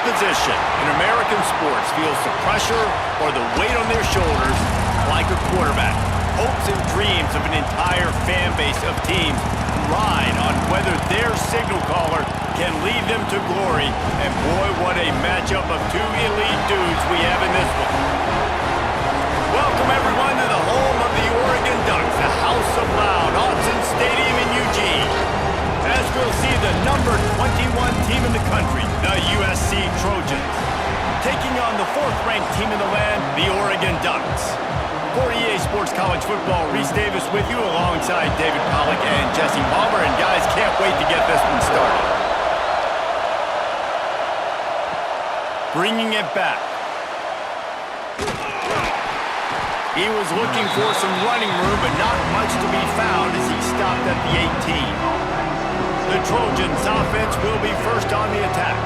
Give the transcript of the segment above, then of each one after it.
position in American sports feels the pressure or the weight on their shoulders like a quarterback. Hopes and dreams of an entire fan base of teams ride on whether their signal caller can lead them to glory. And boy, what a matchup of two elite dudes we have in this one. Welcome everyone to the home of the Oregon Ducks, the House of Loud, Autzen Stadium in Eugene. As we'll see the number 21 team in the country, the USC Trojans, taking on the fourth-ranked team in the land, the Oregon Ducks. For EA Sports College Football, Reese Davis with you alongside David Pollack and Jesse Palmer. And guys, can't wait to get this one started. Bringing it back. He was looking for some running room, but not much to be found as he stopped at the 18. The Trojans offense will be first on the attack.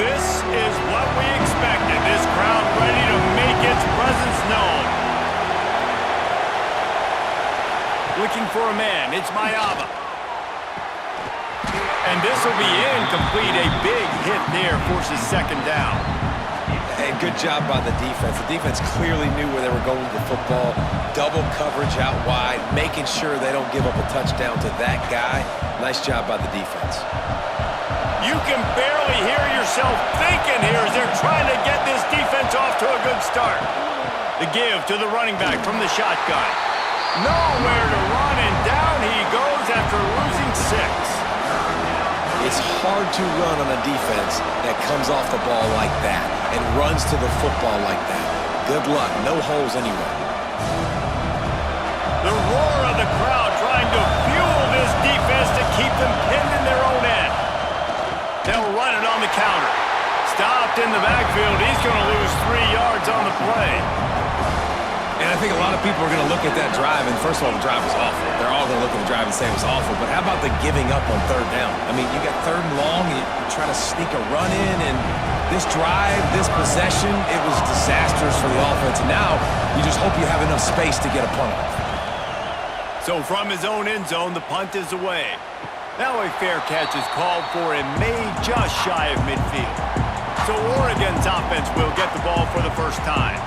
This is what we expected. This crowd ready to make its presence known. Looking for a man. It's Mayava. And this will be incomplete. A big hit there forces second down. And good job by the defense. The defense clearly knew where they were going with the football. Double coverage out wide, making sure they don't give up a touchdown to that guy. Nice job by the defense. You can barely hear yourself thinking here as they're trying to get this defense off to a good start. The give to the running back from the shotgun. Nowhere to run, and down he goes after losing 6. It's hard to run on a defense that comes off the ball like that and runs to the football like that. Good luck. No holes anywhere. The roar of the crowd trying to fuel this defense to keep them pinned in their own end. They'll run it on the counter. Stopped in the backfield. He's going to lose 3 yards on the play. And I think a lot of people are going to look at that drive, and first of all, the drive was awful. They're all going to look at the drive and say it was awful, but how about the giving up on third down? I mean, you got third and long, you try to sneak a run in, and this drive, this possession, it was disastrous for the offense. And now you just hope you have enough space to get a punt off. So from his own end zone, the punt is away. Now a fair catch is called for and made just shy of midfield. So Oregon's offense will get the ball for the first time.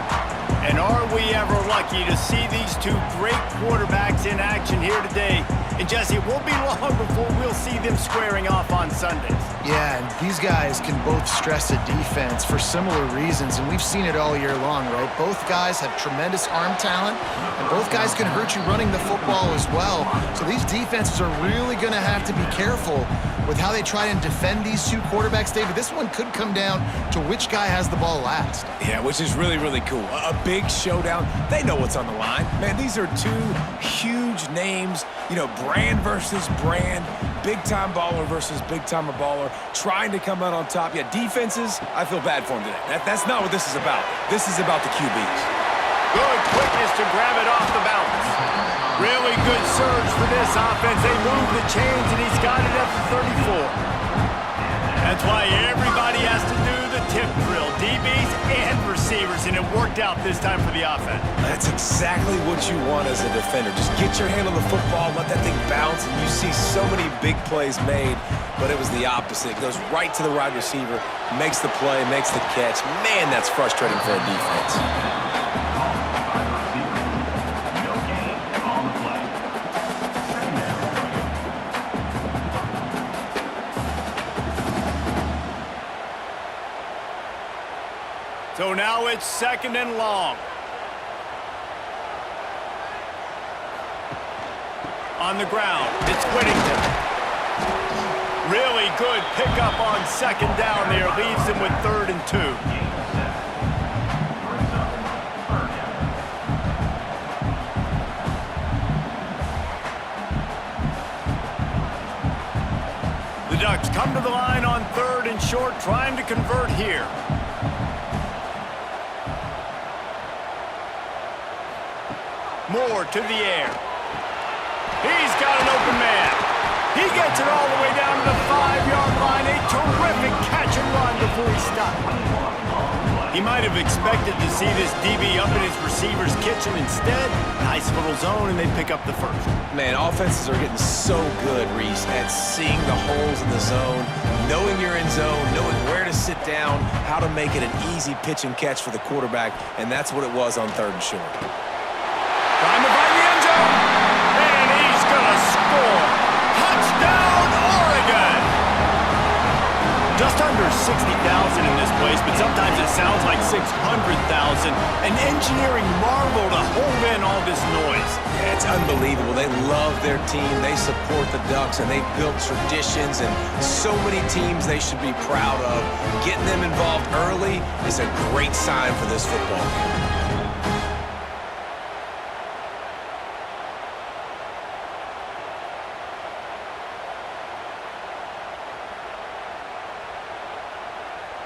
And are we ever lucky to see these two great quarterbacks in action here today? And Jesse, it won't be long before we'll see them squaring off on Sundays. Yeah, and these guys can both stress a defense for similar reasons, and we've seen it all year long, right? Both guys have tremendous arm talent, and both guys can hurt you running the football as well. So these defenses are really going to have to be careful with how they try and defend these two quarterbacks, David. This one could come down to which guy has the ball last. Yeah, which is really, really cool. A big showdown. They know what's on the line. Man, these are two huge names, you know, brand versus brand, big-time baller versus big-time baller, trying to come out on top. Yeah, defenses, I feel bad for them today. That's not what this is about. This is about the QBs. Good quickness to grab it off the balance. Really good surge for this offense. They move the chains, and he's got it at the 34. That's why everybody has to do the tip drill, DBs and receivers, and it worked out this time for the offense. That's exactly what you want as a defender. Just get your hand on the football, let that thing bounce, and you see so many big plays made, but it was the opposite. It goes right to the wide receiver, makes the play, makes the catch. Man, that's frustrating for a defense. So now it's second and long. On the ground, it's Whittington. Really good pickup on second down there. Leaves him with 3rd and 2. The Ducks come to the line on 3rd and short, trying to convert here. Moore to the air. He's got an open man. He gets it all the way down to the 5-yard line. A terrific catch and run before he stopped. He might have expected to see this DB up in his receiver's kitchen. Instead, nice little zone, and they pick up the first. Man, offenses are getting so good, Reese, at seeing the holes in the zone, knowing you're in zone, knowing where to sit down, how to make it an easy pitch and catch for the quarterback, and that's what it was on 3rd and short. Trying to find the end zone, and he's going to score. Touchdown, Oregon! Just under 60,000 in this place, but sometimes it sounds like 600,000. An engineering marvel to hold in all this noise. Yeah, it's unbelievable. They love their team. They support the Ducks, and they've built traditions and so many teams they should be proud of. Getting them involved early is a great sign for this football game.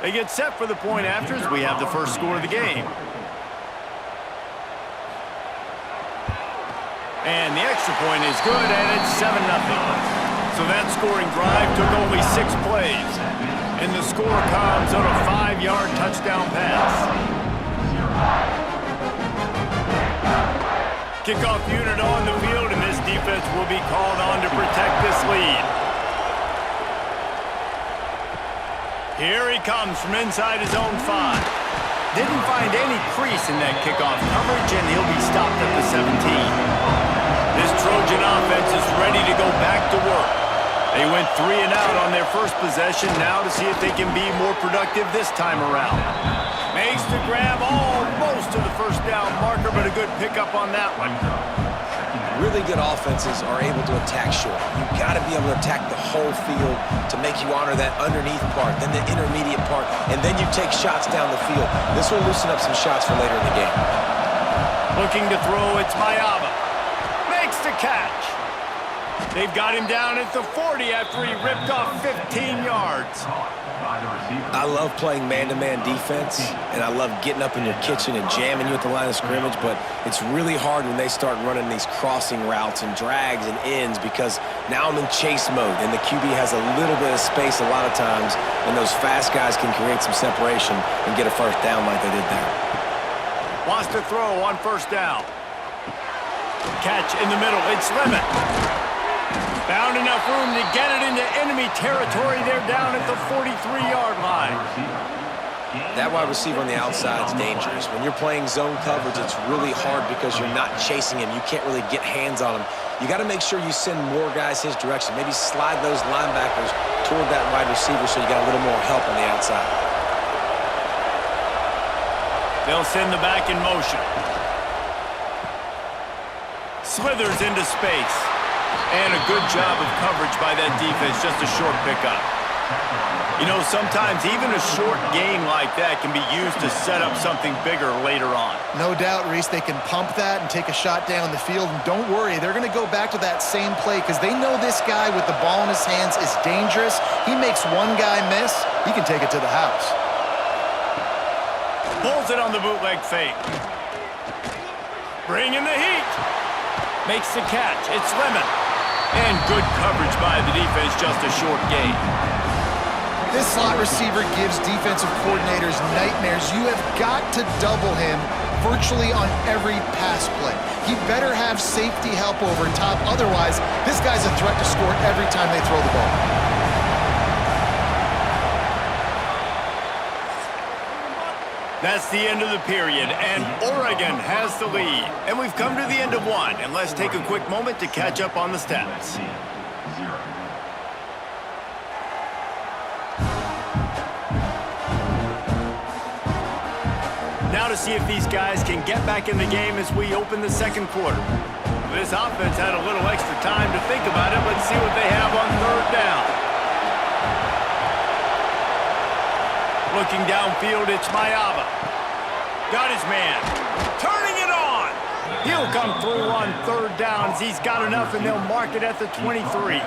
They get set for the point after as we have the first score of the game. And the extra point is good, and it's 7-0. So that scoring drive took only 6 plays. And the score comes on a 5-yard touchdown pass. Kickoff unit on the field, and this defense will be called on to protect this lead. Here he comes from inside his own 5. Didn't find any crease in that kickoff coverage, and he'll be stopped at the 17. This Trojan offense is ready to go back to work. They went 3 and out on their first possession, now to see if they can be more productive this time around. Makes the grab almost to the first down marker, but a good pickup on that one. Really good offenses are able to attack short. You've got to be able to attack the whole field to make you honor that underneath part, then the intermediate part, and then you take shots down the field. This will loosen up some shots for later in the game. Looking to throw, it's Mayava. Makes the catch. They've got him down at the 40 after he ripped off 15 yards. I love playing man-to-man defense, and I love getting up in your kitchen and jamming you at the line of scrimmage, but it's really hard when they start running these crossing routes and drags and ends because now I'm in chase mode, and the QB has a little bit of space a lot of times, and those fast guys can create some separation and get a first down like they did there. Wants to throw on first down. Catch in the middle. It's Lemon. Found enough room to get it into enemy territory. They're down at the 43-yard line. That wide receiver on the outside is dangerous. When you're playing zone coverage, it's really hard because you're not chasing him. You can't really get hands on him. You got to make sure you send more guys his direction. Maybe slide those linebackers toward that wide receiver so you got a little more help on the outside. They'll send the back in motion. Slithers into space. And a good job of coverage by that defense, just a short pickup. You know, sometimes even a short game like that can be used to set up something bigger later on. No doubt, Reese, they can pump that and take a shot down the field. And don't worry, they're going to go back to that same play because they know this guy with the ball in his hands is dangerous. He makes one guy miss, he can take it to the house. Pulls it on the bootleg fake. Bringing the heat. Makes the catch. It's Lemon. And good coverage by the defense, just a short gain. This slot receiver gives defensive coordinators nightmares. You have got to double him virtually on every pass play. He better have safety help over top. Otherwise, this guy's a threat to score every time they throw the ball. That's the end of the period, and Oregon has the lead. And we've come to the end of one, and let's take a quick moment to catch up on the stats. Now to see if these guys can get back in the game as we open the second quarter. This offense had a little extra time to think about it. Let's see what they have on third down. Looking downfield, it's Mayava. Got his man. Turning it on. He'll come through on third downs. He's got enough, and they'll mark it at the 23.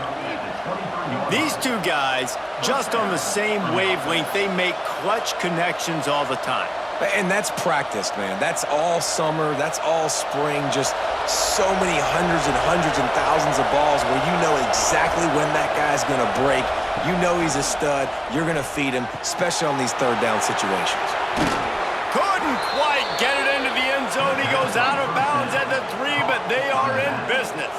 These two guys, just on the same wavelength, they make clutch connections all the time. And that's practice, man. That's all summer. That's all spring. Just so many hundreds and thousands of balls where you know exactly when that guy's going to break. You know he's a stud. You're going to feed him, especially on these third down situations. quite get it into the end zone. He goes out of bounds at the 3, but they are in business.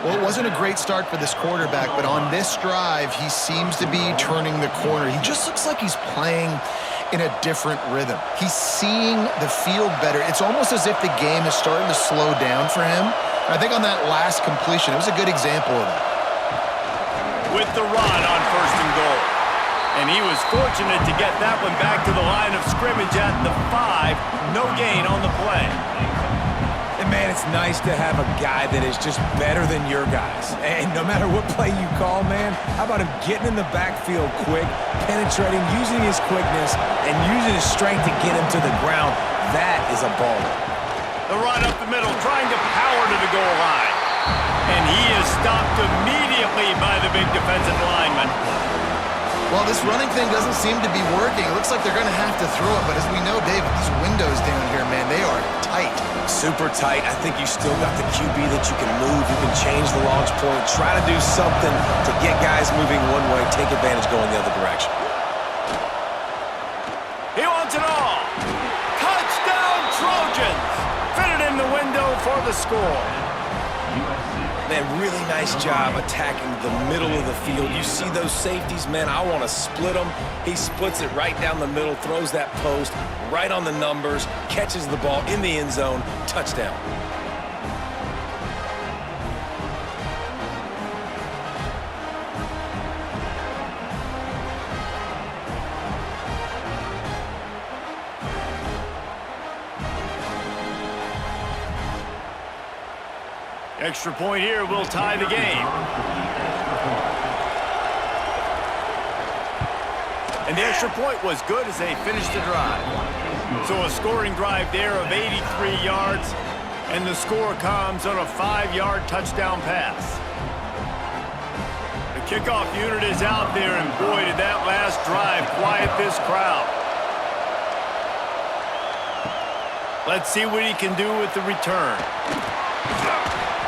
Well, it wasn't a great start for this quarterback, but on this drive, he seems to be turning the corner. He just looks like he's playing in a different rhythm. He's seeing the field better. It's almost as if the game is starting to slow down for him. And I think on that last completion, it was a good example of that. With the run on 1st and goal. And he was fortunate to get that one back to the line of scrimmage at the 5. No gain on the play. And, man, it's nice to have a guy that is just better than your guys. And no matter what play you call, man, how about him getting in the backfield quick, penetrating, using his quickness, and using his strength to get him to the ground? That is a baller. The run up the middle, trying to power to the goal line. And he is stopped immediately by the big defensive lineman. Well, this running thing doesn't seem to be working. It looks like they're going to have to throw it, but as we know, David, these windows down here, man, they are tight. Super tight. I think you still got the QB that you can move. You can change the launch point, try to do something to get guys moving one way, take advantage going the other direction. He wants it all. Touchdown, Trojans. Fitted in the window for the score. Man, really nice job attacking the middle of the field. You see those safeties, man, I want to split them. He splits it right down the middle, throws that post, right on the numbers, catches the ball in the end zone, touchdown. Extra point here will tie the game. And the extra point was good as they finished the drive. So a scoring drive there of 83 yards, and the score comes on a 5-yard touchdown pass. The kickoff unit is out there, and boy, did that last drive quiet this crowd. Let's see what he can do with the return.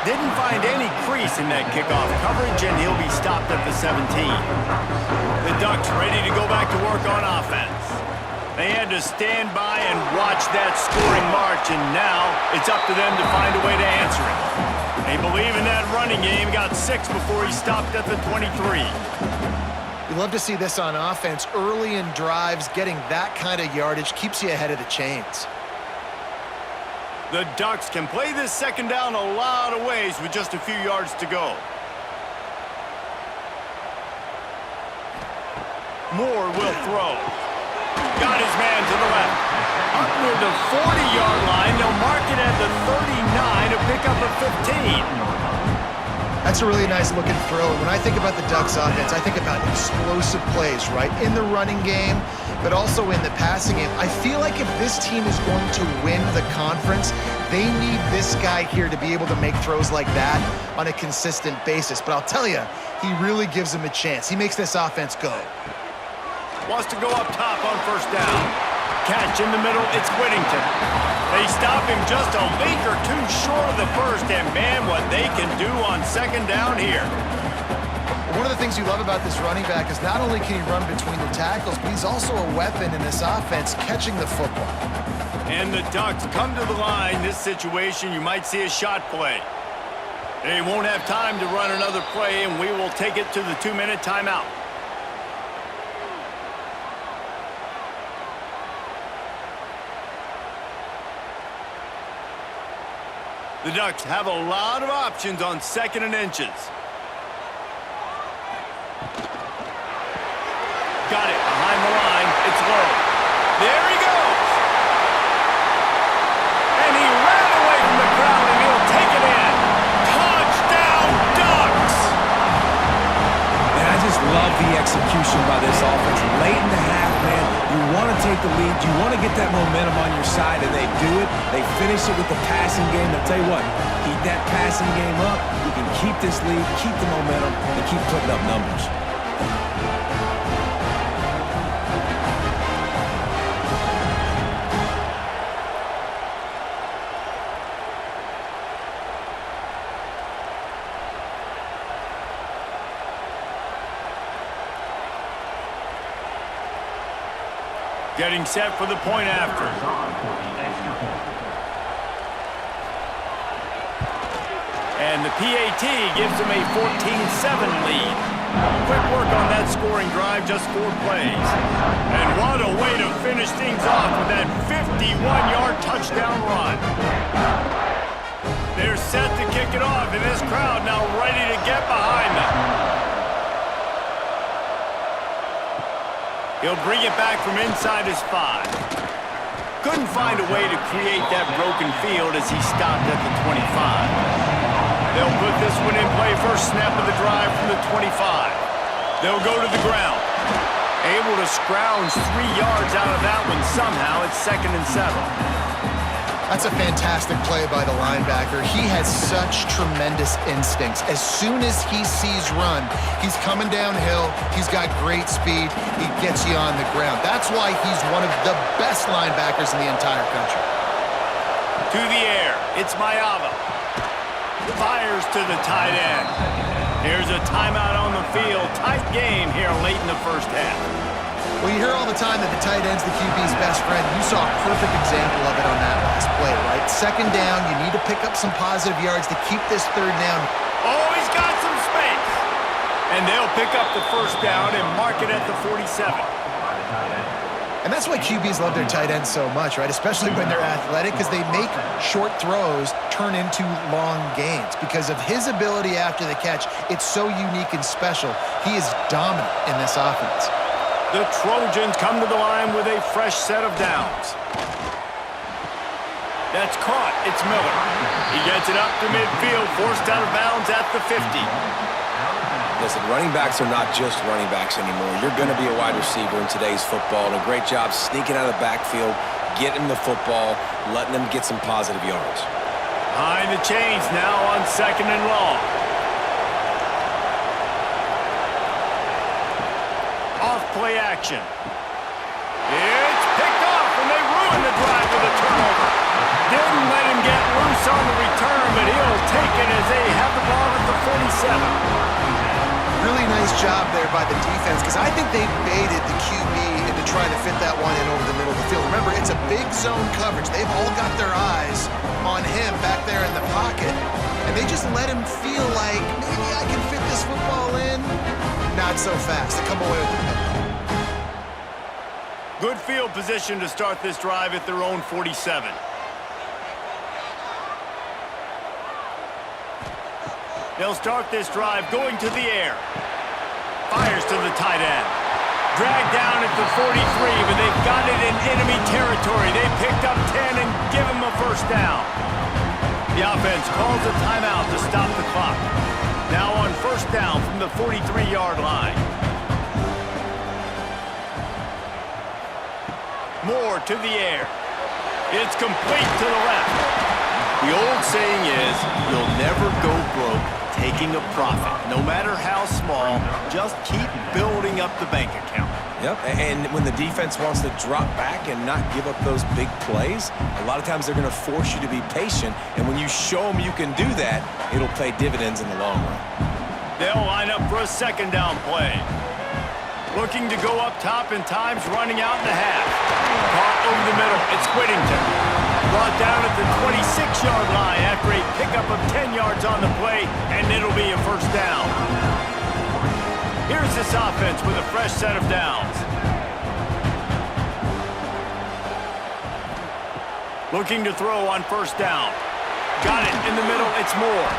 Didn't find any crease in that kickoff coverage, and he'll be stopped at the 17. The Ducks ready to go back to work on offense. They had to stand by and watch that scoring march, and now it's up to them to find a way to answer it. They believe in that running game, got 6 before he stopped at the 23. You love to see this on offense. Early in drives, getting that kind of yardage keeps you ahead of the chains. The Ducks can play this second down a lot of ways with just a few yards to go. Moore will throw. Got his man to the left. Up near the 40-yard line. They'll mark it at the 39 to pick up a 15. That's a really nice looking throw. And when I think about the Ducks offense, I think about explosive plays, right? In the running game, but also in the passing game. I feel like if this team is going to win the conference, they need this guy here to be able to make throws like that on a consistent basis. But I'll tell you, he really gives them a chance. He makes this offense go. Wants to go up top on first down. Catch in the middle, it's Whittington. They stop him just a link or two short of the first, and man, what they can do on second down here. One of the things you love about this running back is not only can he run between the tackles, but he's also a weapon in this offense, catching the football. And the Ducks come to the line. This situation, you might see a shot play. They won't have time to run another play, and we will take it to the 2-minute timeout. The Ducks have a lot of options on 2nd and inches. Got it behind the line. It's low. There he goes. And he ran away from the crowd, and he'll take it in. Touchdown, Ducks! And I just love the execution by this offense. Late in the half, man, you want to take the lead. You want to get that momentum on your side, and they do it. They finish it with the passing game. I'll tell you what, keep that passing game up. You can keep this lead, keep the momentum, and keep putting up numbers. Getting set for the point after. And the PAT gives them a 14-7 lead. Quick work on that scoring drive, just 4 plays. And what a way to finish things off with that 51-yard touchdown run. They're set to kick it off, and this crowd now ready to get behind them. He'll bring it back from inside his 5. Couldn't find a way to create that broken field as he stopped at the 25. They'll put this one in play first snap of the drive from the 25. They'll go to the ground. Able to scrounge 3 yards out of that one somehow. It's 2nd and 7. That's a fantastic play by the linebacker. He has such tremendous instincts. As soon as he sees run, he's coming downhill. He's got great speed. He gets you on the ground. That's why he's one of the best linebackers in the entire country. To the air. It's Mayava. Fires to the tight end. Here's a timeout on the field. Tight game here late in the first half. Well, you hear all the time that the tight end's the QB's best friend. You saw a perfect example of it on that last play, right? 2nd down, you need to pick up some positive yards to keep this 3rd down. Oh, he's got some space. And they'll pick up the 1st down and mark it at the 47. And that's why QBs love their tight ends so much, right? Especially when they're athletic, because they make short throws turn into long gains. Because of his ability after the catch, it's so unique and special. He is dominant in this offense. The Trojans come to the line with a fresh set of downs. That's caught. It's Miller. He gets it up to midfield, forced out of bounds at the 50. Listen, running backs are not just running backs anymore. You're going to be a wide receiver in today's football. And a great job sneaking out of the backfield, getting the football, letting them get some positive yards. Behind the chains now on 2nd and long. Off play action. It's picked off, and they ruin the drive with a turnover. Didn't let him get loose on the return, but he'll take it as they have the ball at the 47. Really nice job there by the defense, because I think they baited the QB into trying to fit that one in over the middle of the field. Remember, it's a big zone coverage. They've all got their eyes on him back there in the pocket, and they just let him feel like, maybe I can fit this football in. Not so fast. They come away with the pick. Good field position to start this drive at their own 47. They'll start this drive going to the air. Fires to the tight end. Dragged down at the 43, but they've got it in enemy territory. They picked up 10 and give him a 1st down. The offense calls a timeout to stop the clock. Now on 1st down from the 43-yard line. Moore to the air. It's complete to the left. The old saying is, you'll never go broke taking a profit. No matter how small, just keep building up the bank account. Yep, and when the defense wants to drop back and not give up those big plays, a lot of times they're going to force you to be patient, and when you show them you can do that, it'll pay dividends in the long run. They'll line up for a 2nd down play. Looking to go up top, and time's running out in the half. Caught over the middle. It's Whittington. Brought down at the 26-yard line after a pickup of 10 yards on the play, and it'll be a 1st down. Here's this offense with a fresh set of downs. Looking to throw on 1st down. Got it in the middle. It's Moore.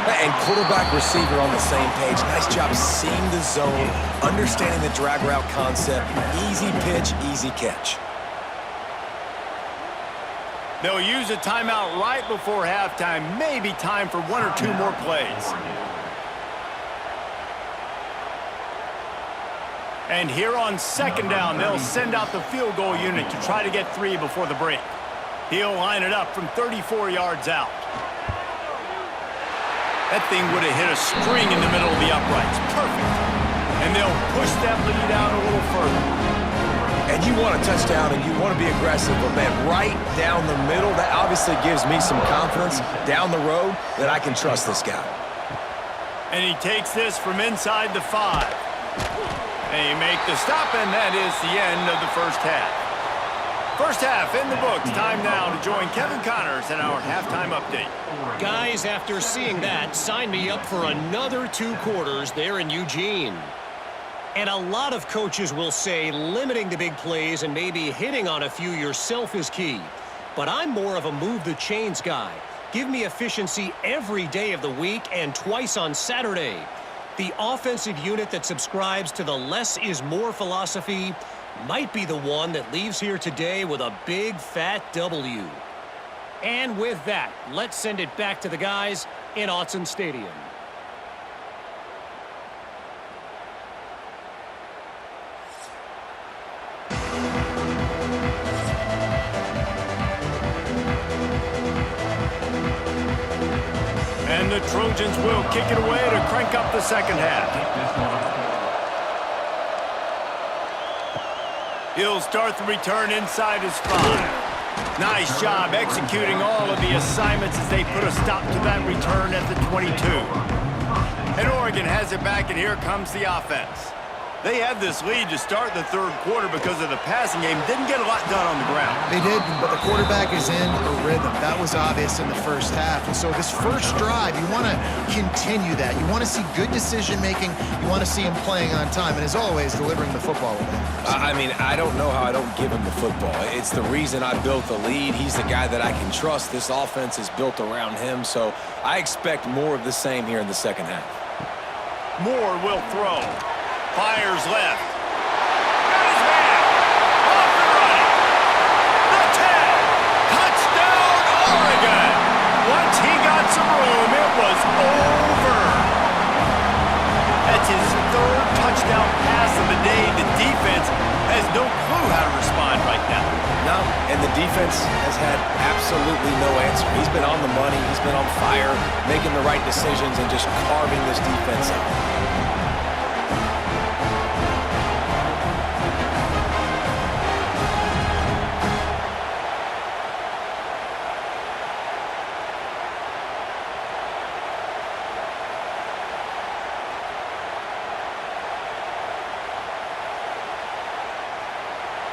And quarterback receiver on the same page. Nice job seeing the zone, understanding the drag route concept. Easy pitch, easy catch. They'll use a timeout right before halftime. Maybe time for 1 or 2 more plays. And here on 2nd down, they'll send out the field goal unit to try to get 3 before the break. He'll line it up from 34 yards out. That thing would have hit a string in the middle of the uprights. Perfect. And they'll push that lead out a little further. And you want a touchdown and you want to be aggressive, but man, right down the middle, that obviously gives me some confidence down the road that I can trust this guy. And he takes this from inside the 5. And he make the stop, and that is the end of the first half. First half in the books. Time now to join Kevin Connors in our halftime update. Guys, after seeing that, sign me up for another 2 quarters there in Eugene. And a lot of coaches will say limiting the big plays and maybe hitting on a few yourself is key. But I'm more of a move the chains guy. Give me efficiency every day of the week and twice on Saturday. The offensive unit that subscribes to the less is more philosophy might be the one that leaves here today with a big fat W. And with that, let's send it back to the guys in Autzen Stadium. And the Trojans will kick it away to crank up the second half. He'll start the return inside his 5. Nice job executing all of the assignments as they put a stop to that return at the 22. And Oregon has it back, and here comes the offense. They had this lead to start the third quarter because of the passing game. Didn't get a lot done on the ground. They did, but the quarterback is in a rhythm. That was obvious in the first half. And so this first drive, you want to continue that. You want to see good decision-making. You want to see him playing on time. And as always, delivering the football with him. I mean, I don't know how I don't give him the football. It's the reason I built the lead. He's the guy that I can trust. This offense is built around him. So I expect more of the same here in the second half. Moore will throw. Fires left. Got his man. Off and running. The 10. Touchdown, Oregon. Once he got some room, it was over. That's his 3rd touchdown pass of the day. The defense has no clue how to respond right now. No, and the defense has had absolutely no answer. He's been on the money. He's been on fire, making the right decisions and just carving this defense up.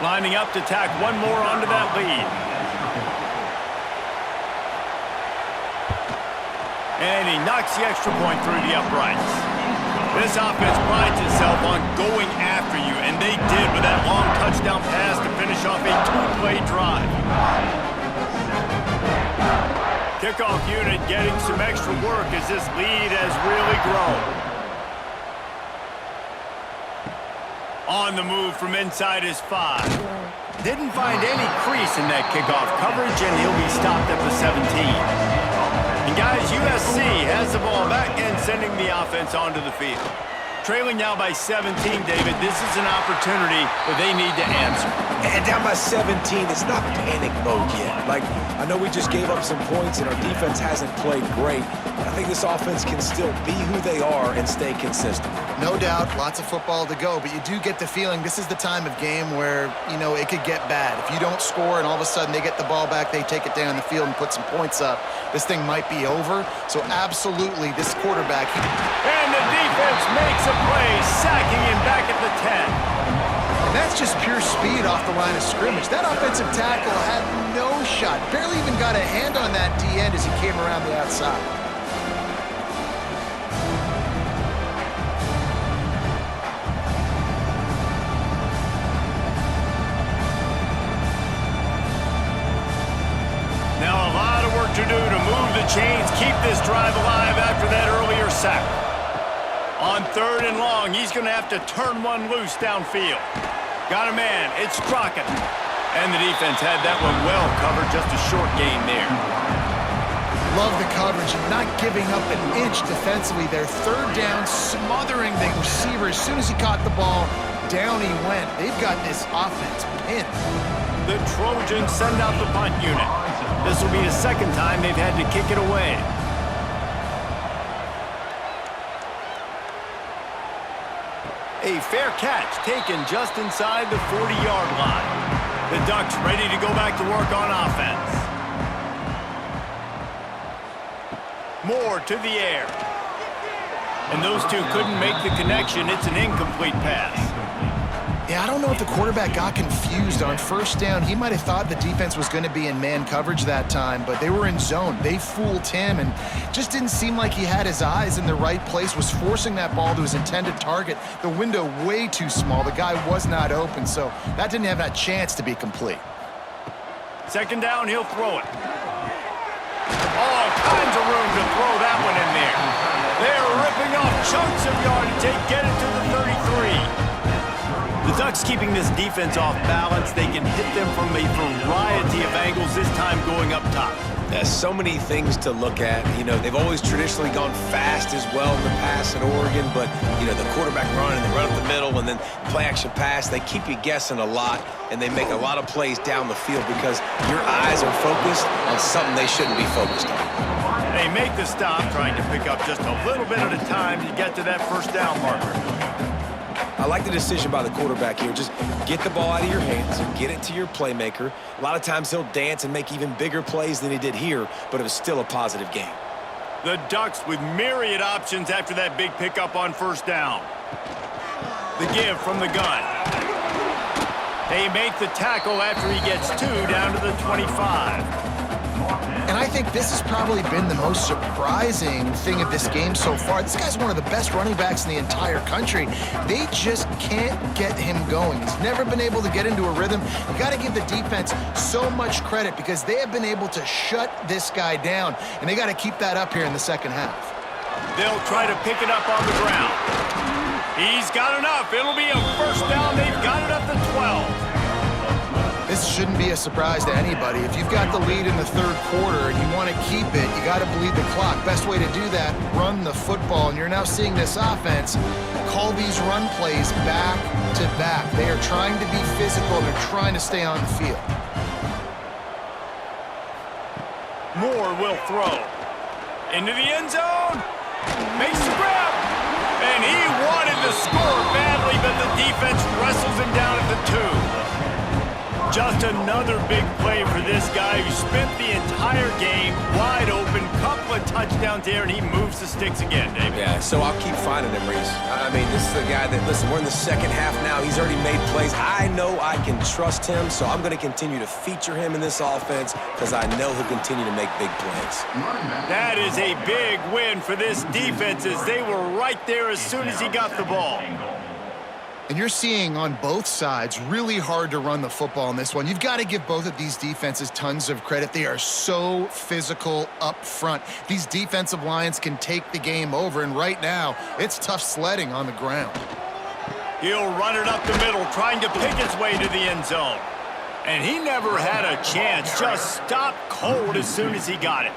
Lining up to tack one more onto that lead. And he knocks the extra point through the uprights. This offense prides itself on going after you, and they did with that long touchdown pass to finish off a 2-play drive. Kickoff unit getting some extra work as this lead has really grown. On the move from inside his 5. Didn't find any crease in that kickoff coverage, and he'll be stopped at the 17. And guys, USC has the ball back and sending the offense onto the field. Trailing now by 17, David. This is an opportunity that they need to answer. And down by 17, it's not panic mode yet. Like, I know we just gave up some points and our defense hasn't played great. But I think this offense can still be who they are and stay consistent. No doubt, lots of football to go, but you do get the feeling this is the time of game where, you know, it could get bad. If you don't score and all of a sudden they get the ball back, they take it down the field and put some points up, this thing might be over. So absolutely, this quarterback. And the defense makes a play, sacking him back at the 10. And that's just pure speed off the line of scrimmage. That offensive tackle had no shot. Barely even got a hand on that D-end as he came around the outside. Now a lot of work to do to move the chains, keep this drive alive after that earlier sack. On 3rd and long, he's going to have to turn one loose downfield. Got a man. It's Crockett. And the defense had that one well covered. Just a short gain there. Love the coverage and not giving up an inch defensively there. 3rd down, smothering the receiver. As soon as he caught the ball, down he went. They've got this offense pinned. The Trojans send out the punt unit. This will be the 2nd time they've had to kick it away. A fair catch taken just inside the 40-yard line. The Ducks ready to go back to work on offense. Moore to the air. And those two couldn't make the connection. It's an incomplete pass. Yeah, I don't know if the quarterback got confused on first down. He might have thought the defense was going to be in man coverage that time, but they were in zone. They fooled him and just didn't seem like he had his eyes in the right place, was forcing that ball to his intended target. The window way too small. The guy was not open, so that didn't have that chance to be complete. Second down, he'll throw it. All kinds of room to throw that one in there. They're ripping off chunks of yardage. They get it to the 33. The Ducks keeping this defense off balance. They can hit them from a variety of angles, this time going up top. There's so many things to look at. You know, they've always traditionally gone fast as well in the past at Oregon, but, you know, the quarterback run and they run up the middle and then play action pass, they keep you guessing a lot, and they make a lot of plays down the field because your eyes are focused on something they shouldn't be focused on. They make the stop, trying to pick up just a little bit at a time to get to that first down marker. I like the decision by the quarterback here. Just get the ball out of your hands and get it to your playmaker. A lot of times he'll dance and make even bigger plays than he did here, but it was still a positive game. The Ducks with myriad options after that big pickup on first down. The give from the gun. They make the tackle after he gets 2 down to the 25. And I think this has probably been the most surprising thing of this game so far. This guy's one of the best running backs in the entire country. They just can't get him going. He's never been able to get into a rhythm. You got to give the defense so much credit because they have been able to shut this guy down, and they got to keep that up here in the second half. They'll try to pick it up on the ground. He's got enough. It'll be a first down. They've got it up to 12. This shouldn't be a surprise to anybody. If you've got the lead in the third quarter and you want to keep it, you got to bleed the clock. Best way to do that, run the football. And you're now seeing this offense call these run plays back to back. They are trying to be physical. They're trying to stay on the field. Moore will throw. Into the end zone. Makes the grab. And he wanted to score badly, but the defense wrestles him down at the 2. Just another big play for this guy who spent the entire game wide open, couple of touchdowns there, and he moves the sticks again, David. Yeah, so I'll keep finding him, Reese. I mean, this is a guy that, listen, we're in the second half now. He's already made plays. I know I can trust him, so I'm going to continue to feature him in this offense because I know he'll continue to make big plays. That is a big win for this defense as they were right there as soon as he got the ball. And you're seeing on both sides really hard to run the football in this one. You've got to give both of these defenses tons of credit. They are so physical up front. These defensive lines can take the game over, and right now, it's tough sledding on the ground. He'll run it up the middle, trying to pick his way to the end zone. And he never had a chance, just stopped cold as soon as he got it.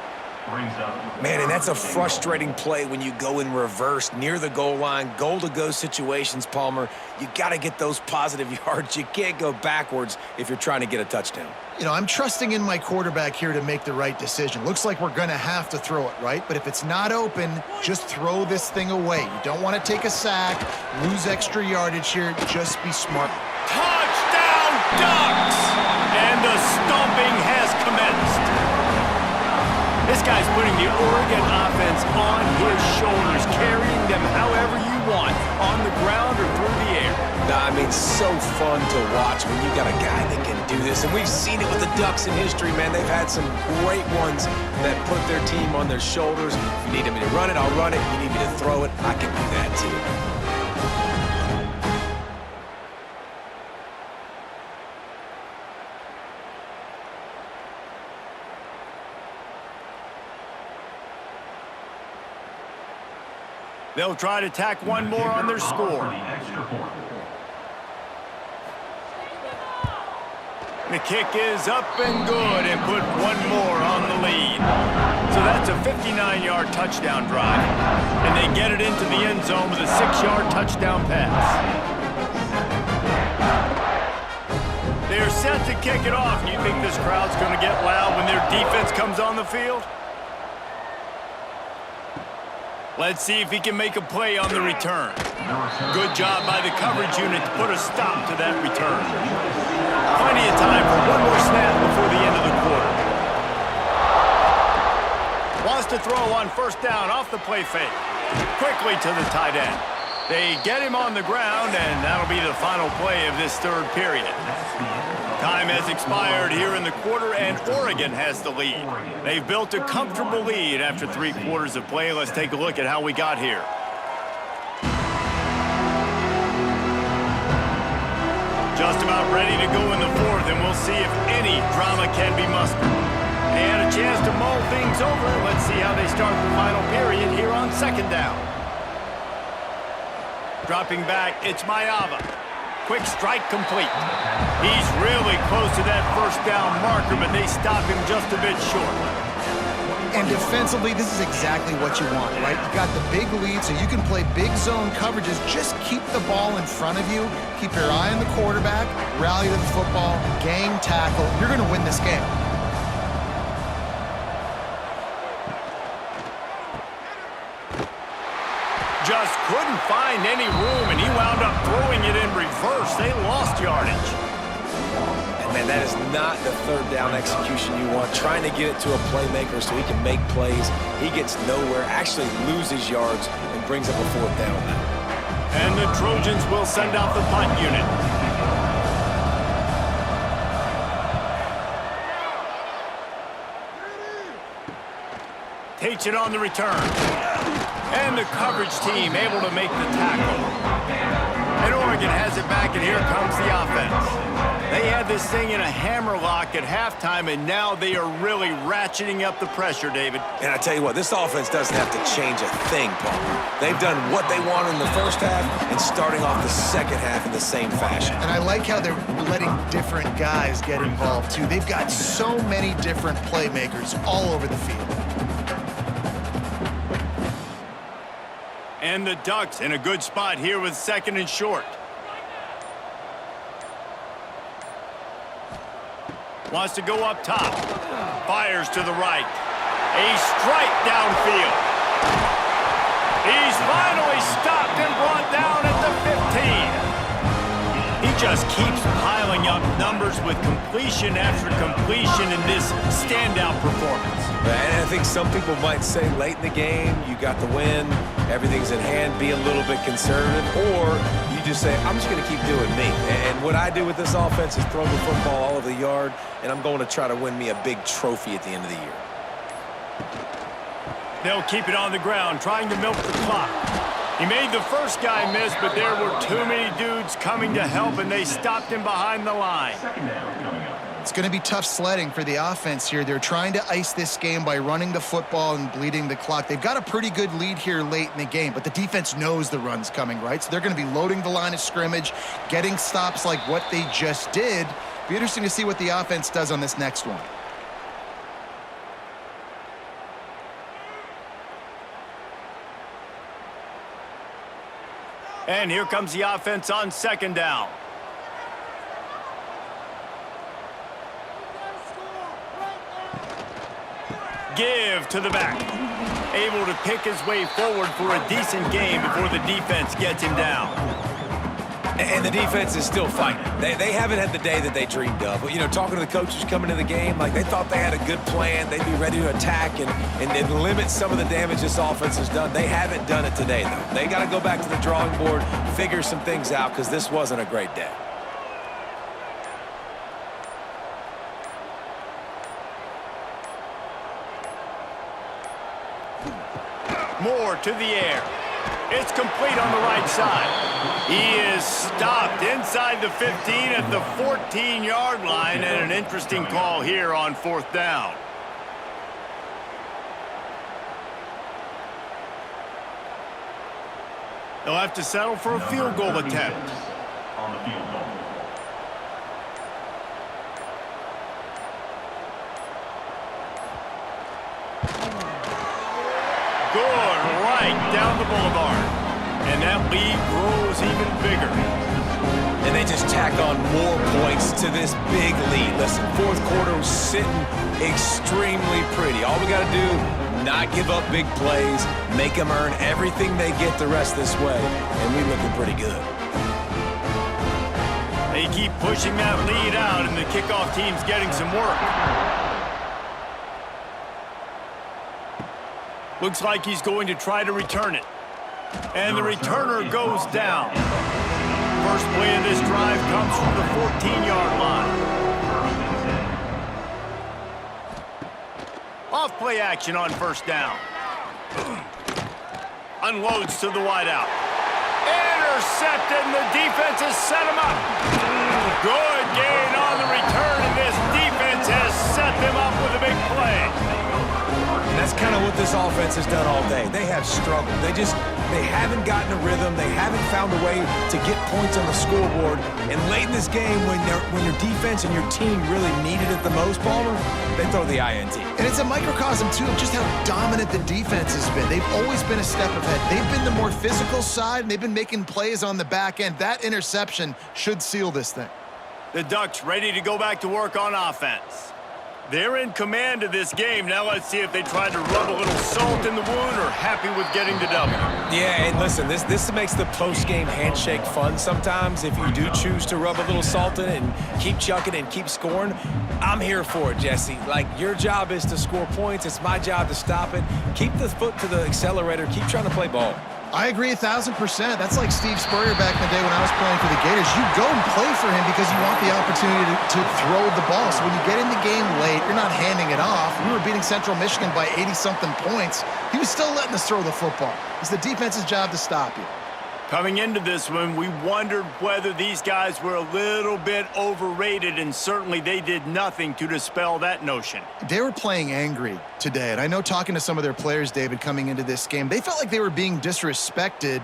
Man, and that's a frustrating play when you go in reverse near the goal line, goal-to-go situations, Palmer. You got to get those positive yards. You can't go backwards if you're trying to get a touchdown. You know, I'm trusting in my quarterback here to make the right decision. Looks like we're going to have to throw it, right? But if it's not open, just throw this thing away. You don't want to take a sack, lose extra yardage here. Just be smart. Touchdown, Ducks! And the stomping has commenced. This guy's putting the Oregon offense on his shoulders, carrying them however you want, on the ground or through the air. I mean, so fun to watch when you got a guy that can do this. And we've seen it with the Ducks in history, man. They've had some great ones that put their team on their shoulders. If you need me to run it, I'll run it. You need me to throw it, I can do that too. They'll try to tack one more on their score. The kick is up and good and put one more on the lead. So that's a 59-yard touchdown drive. And they get it into the end zone with a 6-yard touchdown pass. They're set to kick it off. Do you think this crowd's going to get loud when their defense comes on the field? Let's see if he can make a play on the return. Good job by the coverage unit to put a stop to that return. Plenty of time for one more snap before the end of the quarter. Wants to throw on first down off the play fake. Quickly to the tight end. They get him on the ground, and that'll be the final play of this third period. Time has expired here in the quarter, and Oregon has the lead. They've built a comfortable lead after 3 quarters of play. Let's take a look at how we got here. Just about ready to go in the fourth, and we'll see if any drama can be mustered. They had a chance to mull things over. Let's see how they start the final period here on second down. Dropping back, it's Mayava. Quick strike complete. He's really close to that first down marker, but they stop him just a bit short. And defensively, this is exactly what you want, right? You got the big lead, so you can play big zone coverages. Just keep the ball in front of you. Keep your eye on the quarterback. Rally to the football. Gang tackle. You're going to win this game. Just couldn't find any room, and he wound up throwing it in reverse. They lost yardage. And man, that is not the third down execution you want. Trying to get it to a playmaker so he can make plays. He gets nowhere, actually loses yards, and brings up a fourth down now. And the Trojans will send out the punt unit. Takes it on the return. And the coverage team able to make the tackle. And Oregon has it back, and here comes the offense. They had this thing in a hammerlock at halftime, and now they are really ratcheting up the pressure, David. And I tell you what, this offense doesn't have to change a thing, Paul. They've done what they wanted in the first half and starting off the second half in the same fashion. And I like how they're letting different guys get involved, too. They've got so many different playmakers all over the field. And the Ducks in a good spot here with second and short. Wants to go up top. Fires to the right. A strike downfield. He's finally stopped and brought down at the 15. He just keeps piling up numbers with completion after completion in this standout performance. And I think some people might say late in the game, you got the win, everything's in hand, be a little bit conservative, or you just say, I'm just going to keep doing me. And what I do with this offense is throw the football all over the yard, and I'm going to try to win me a big trophy at the end of the year. They'll keep it on the ground, trying to milk the clock. He made the first guy miss, but there were too many dudes coming to help, and they stopped him behind the line. It's going to be tough sledding for the offense here. They're trying to ice this game by running the football and bleeding the clock. They've got a pretty good lead here late in the game, but the defense knows the run's coming, right? So they're going to be loading the line of scrimmage, getting stops like what they just did. Be interesting to see what the offense does on this next one. And here comes the offense on second down. Give to the back. Able to pick his way forward for a decent game before the defense gets him down. And the defense is still fighting. They haven't had the day that they dreamed of. But, you know, talking to the coaches coming into the game, like they thought they had a good plan. They'd be ready to attack and limit some of the damage this offense has done. They haven't done it today, though. They got to go back to the drawing board, figure some things out, because this wasn't a great day. Moore to the air. It's complete on the right side. He is stopped inside the 15 at the 14-yard line, and an interesting call here on fourth down. They'll have to settle for a field goal attempt. On the field goal. Good, right down the boulevard. And that lead grows even bigger. And they just tack on more points to this big lead. Listen, fourth quarter was sitting extremely pretty. All we got to do, not give up big plays, make them earn everything they get the rest this way, and we're looking pretty good. They keep pushing that lead out, and the kickoff team's getting some work. Looks like he's going to try to return it. And the returner goes down. First play of this drive comes from the 14-yard line. Off play action on first down. Unloads to the wideout. Intercepted, and the defense has set him up. Good gain on the return, and this defense has set them up with a big play. And that's kind of what this offense has done all day. They have struggled. They haven't gotten a rhythm. They haven't found a way to get points on the scoreboard. And late in this game, when your defense and your team really needed it the most, Palmer, they throw the INT. And it's a microcosm, too, of just how dominant the defense has been. They've always been a step ahead. They've been the more physical side, and they've been making plays on the back end. That interception should seal this thing. The Ducks ready to go back to work on offense. They're in command of this game. Now let's see if they try to rub a little salt in the wound or happy with getting the W. Yeah, and listen, this makes the post-game handshake fun sometimes. If you do choose to rub a little salt in it and keep chucking and keep scoring, I'm here for it, Jesse. Like, your job is to score points. It's my job to stop it. Keep the foot to the accelerator. Keep trying to play ball. I agree 1,000%. That's like Steve Spurrier back in the day when I was playing for the Gators. You go and play for him because you want the opportunity to throw the ball. So when you get in the game late, you're not handing it off. We were beating Central Michigan by 80-something points. He was still letting us throw the football. It's the defense's job to stop you. Coming into this one, we wondered whether these guys were a little bit overrated, and certainly they did nothing to dispel that notion. They were playing angry today, and I know talking to some of their players, David, coming into this game, they felt like they were being disrespected.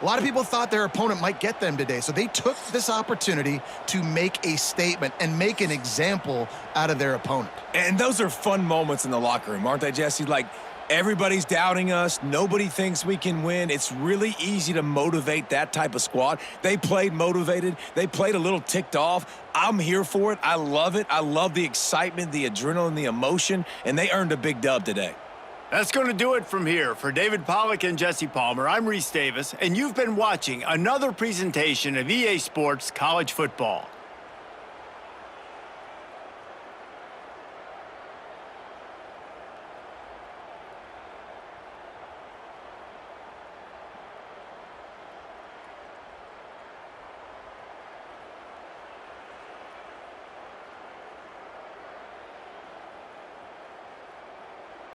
A lot of people thought their opponent might get them today, so they took this opportunity to make a statement and make an example out of their opponent. And those are fun moments in the locker room, aren't they, Jesse? Like, everybody's doubting us. Nobody thinks we can win. It's really easy to motivate that type of squad. They played motivated. They played a little ticked off. I'm here for it. I love it. I love the excitement, the adrenaline, the emotion, and they earned a big dub today. That's going to do it from here. For David Pollack and Jesse Palmer, I'm Reese Davis, and you've been watching another presentation of EA Sports College Football.